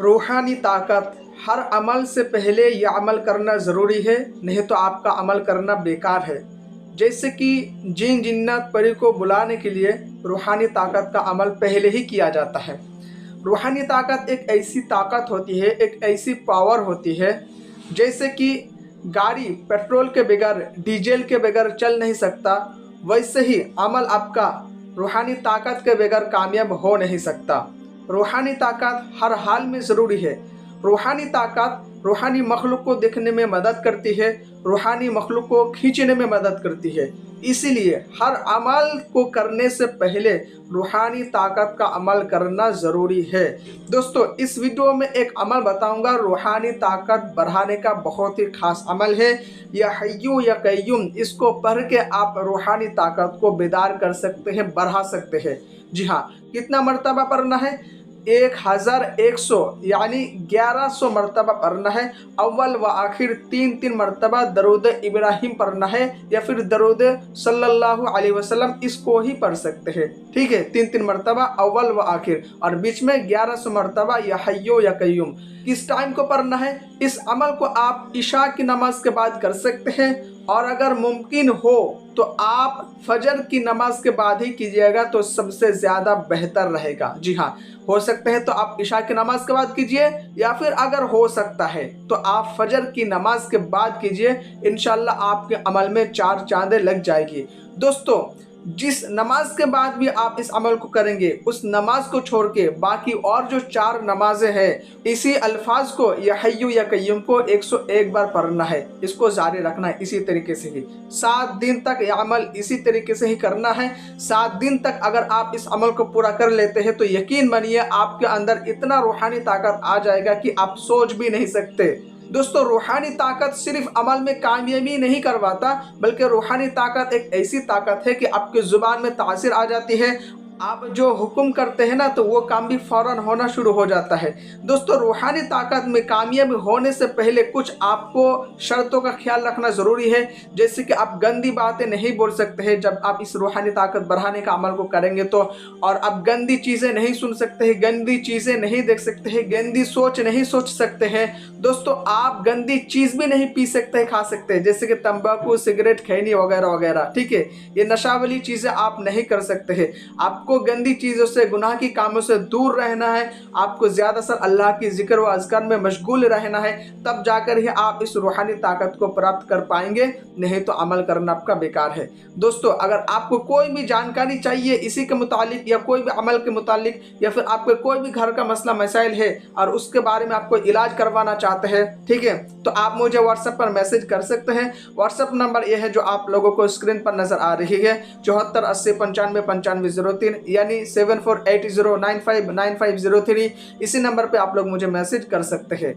रूहानी ताकत, हर अमल से पहले यह अमल करना ज़रूरी है, नहीं तो आपका अमल करना बेकार है। जैसे कि जिन जिन्नात परी को बुलाने के लिए रूहानी ताकत का अमल पहले ही किया जाता है। रूहानी ताकत एक ऐसी ताकत होती है, एक ऐसी पावर होती है, जैसे कि गाड़ी पेट्रोल के बगैर, डीजल के बगैर चल नहीं सकता, वैसे ही अमल आपका रूहानी ताकत के बगैर कामयाब हो नहीं सकता। रूहानी ताकत हर हाल में ज़रूरी है। रूहानी ताकत रूहानी मखलूक को देखने में मदद करती है, रूहानी मखलूक को खींचने में मदद करती है। इसीलिए हर अमल को करने से पहले रूहानी ताकत का अमल करना ज़रूरी है। दोस्तों, इस वीडियो में एक अमल बताऊंगा, रूहानी ताकत बढ़ाने का बहुत ही खास अमल है। या हय्यू या कय्यूम, इसको पढ़ के आप रूहानी ताकत को बेदार कर सकते हैं, बढ़ा सकते हैं। जी हाँ, कितना मरतबा पढ़ना है? 1100 यानी 1100 मरतबा पढ़ना है। अव्वल व आखिर 3-3 मरतबा दरूद इब्राहिम पढ़ना है, या फिर दरूद सल्लल्लाहु अलैहि वसल्लम, इसको ही पढ़ सकते हैं। ठीक है, 3-3 मरतबा अव्वल व आखिर, और बीच में 1100 मरतबा या हय्यो या कय्यूम। किस टाइम को पढ़ना है? इस अमल को आप इशा की नमाज के बाद कर सकते हैं, और अगर मुमकिन हो तो आप फजर की नमाज के बाद ही कीजिएगा तो सबसे ज़्यादा बेहतर रहेगा। जी हाँ, हो सकते हैं तो आप इशा की नमाज के बाद कीजिए, या फिर अगर हो सकता है तो आप फजर की नमाज के बाद कीजिए। इंशाल्लाह आपके अमल में 4 चांदें लग जाएगी। दोस्तों, जिस नमाज के बाद भी आप इस अमल को करेंगे, उस नमाज को छोड़ के बाकी और जो 4 नमाजें हैं, इसी अल्फाज को या हय्यू या कय्यूम को 101 बार पढ़ना है। इसको जारी रखना है इसी तरीके से ही 7 दिन तक। यह अमल इसी तरीके से ही करना है 7 दिन तक। अगर आप इस अमल को पूरा कर लेते हैं तो यकीन मानिए आपके अंदर इतना रूहानी ताकत आ जाएगा कि आप सोच भी नहीं सकते। दोस्तों, रूहानी ताकत सिर्फ अमल में कामयाबी नहीं करवाता, बल्कि रूहानी ताकत एक ऐसी ताकत है कि आपके ज़ुबान में तासीर आ जाती है। आप जो हुक्म करते हैं ना, तो वो काम भी फ़ौरन होना शुरू हो जाता है। दोस्तों, रूहानी ताकत में कामयाब होने से पहले कुछ आपको शर्तों का ख्याल रखना ज़रूरी है। जैसे कि आप गंदी बातें नहीं बोल सकते हैं जब आप इस रूहानी ताकत बढ़ाने का अमल को करेंगे तो, और आप गंदी चीज़ें नहीं सुन सकते हैं, गंदी चीज़ें नहीं देख सकते हैं, गंदी सोच नहीं सोच सकते हैं। दोस्तों, आप गंदी चीज़ भी नहीं पी सकते हैं, खा सकते हैं, जैसे कि तंबाकू, सिगरेट, खैनी वगैरह वगैरह। ठीक है, ये नशा वाली चीज़ें आप नहीं कर सकते हैं। आपको गंदी चीज़ों से, गुनाह की कामों से दूर रहना है। आपको ज़्यादातर अल्लाह की जिक्र व अज़कार में मशगूल रहना है, तब जाकर ही आप इस रूहानी ताकत को प्राप्त कर पाएंगे, नहीं तो अमल करना आपका बेकार है। दोस्तों, अगर आपको कोई भी जानकारी चाहिए इसी के मुतालिक, या कोई भी अमल के मुतालिक, या फिर आपके कोई भी घर का मसला मसाइल है और उसके बारे में आपको इलाज करवाना चाहते हैं, ठीक है, तो आप मुझे व्हाट्सएप पर मैसेज कर सकते हैं। व्हाट्सएप नंबर यह है जो आप लोगों को स्क्रीन पर नज़र आ रही है, 74 80 95 95 03, यानी 7480959503। इसी नंबर पे आप लोग मुझे मैसेज कर सकते हैं।